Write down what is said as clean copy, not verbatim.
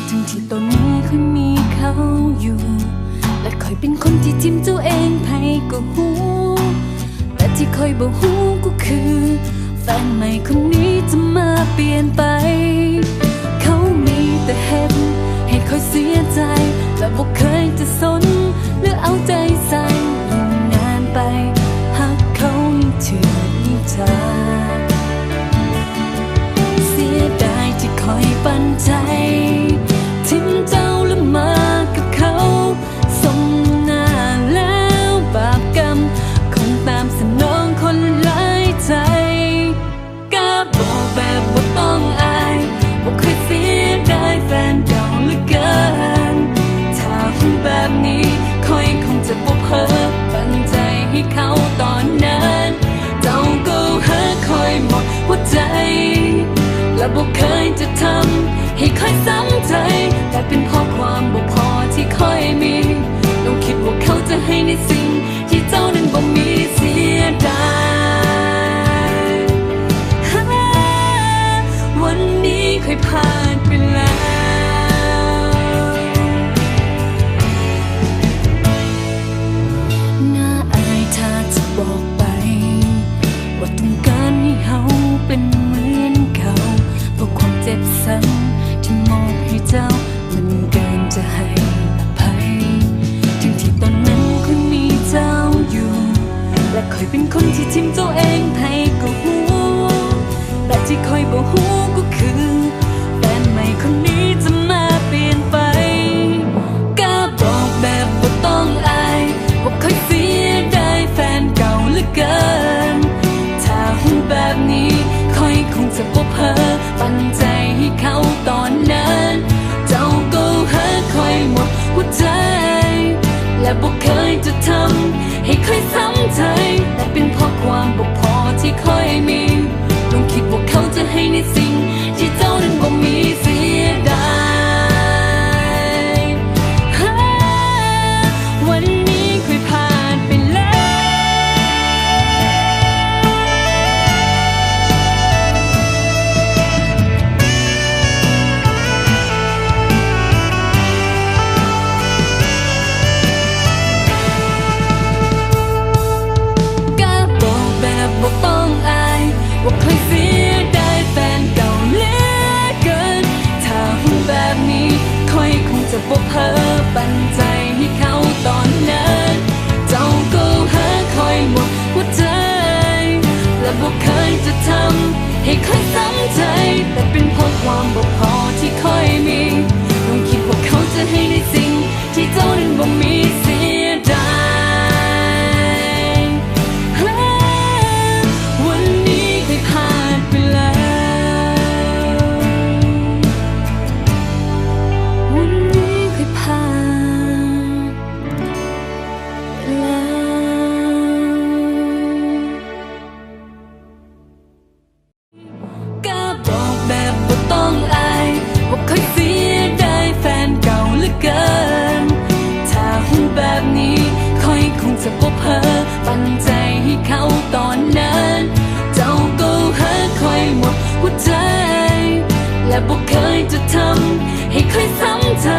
ทั้งที่ตอนนี้ค่อยมีเขาอยู่และค่อยเป็นคนที่จิ้มตัวเองไผก็หูแต่ที่ค่อยบ่หูก็คือแฟนใหม่คนนี้จะมาเปลี่ยนไปเขามีแต่เห็นให้ค่อยเสียใจและบ่เคยจะสนหรือเอาใจใส่ยิ่งนานไปหากเขายิ่งเชื่อยิ่งจาเสียดายที่คอยปันใจทิ้งเจ้าและมากับเขาสมหน้าแล้วบาปกรรมคงตามสนองคนหลายใจกล้าบอกแบบบ่ต้องอายว่าเคยเสียดายแฟนเก่าเหลือเกินถ้าพูดแบบนี้คอยคงจะบ่เพ้อปันใจให้เขาตอนนั้นเจ้าก็หาคอยหมดหัวใจและบ่เคยจะทำให้ค่อยซ้ำใจแต่เป็นเพราะความบ่พอที่ค่อยมีต้องคิดว่าเขาจะให้ในสิ่งที่เจ้านั้นบ่มีเสียดายวันนี้ค่อยผ่านไปแล้วน่าอายถ้าจะบอกไปว่าต้องการให้เขาเป็นเหมือนเก่าเพราะความเจ็บซ้ำที่มอบให้เจ้ามันเกินจะให้อภัยทั้งที่ตอนนั้นค่อยมีเจ้าอยู่และค่อยเป็นคนที่ทิ้งตัวเองให้ก็หูแต่ที่ค่อยบ่หูก็คือแฟนใหม่คนนี้จะมาเปลี่ยนไปกล้าบอกแบบบ่ต้องอายว่าค่อยเสียดายแฟนเก่าเหลือเกินถ้าหูแบบนี้ค่อยคงจะบ่เพ้อปันใจให้เขาตอนนั้นเจ้าก็หาค่อยหมดหัวใจและบ่เคยจะทำให้ค่อยซ้ำใจแต่เป็นเพราะความบ่พอที่ค่อยมีต้องคิดว่าเขาจะให้ในสิ่งที่เจ้านั้นบ่มีเสียดายวันนี้ค่อยผ่านไปบ่ต้องอายว่าเคยเสียดายแฟนเก่าเหลือเกินถ้าหูแบบนี้ค่อยคงจะบ่เพ้อปันใจให้เขาตอนนั้นเจ้าก็หาคอยหมดหัวใจและบ่เคยจะทำให้ค่อยซ้ำใจแต่เป็นเพราะความบ่พอที่ค่อยมีต้องคิดว่าเขาจะให้ในสิ่งที่เจ้านั้นบ่มีเสียดายผ่านไปแล้ววันนี้ค่อยผ่านไปแล้วกล้าบอกแบบบ่ต้องอายว่าเคยเสียดายแฟนเก่าเหลือเกินถ้าหูแบบนี้ค่อยคงจะบ่เพ้อปันใจให้เขาตอนนั้นเจ้าก็หาคอยหมดหัวใจและบ่เคยจะทำให้ค่อยซ้ำใจ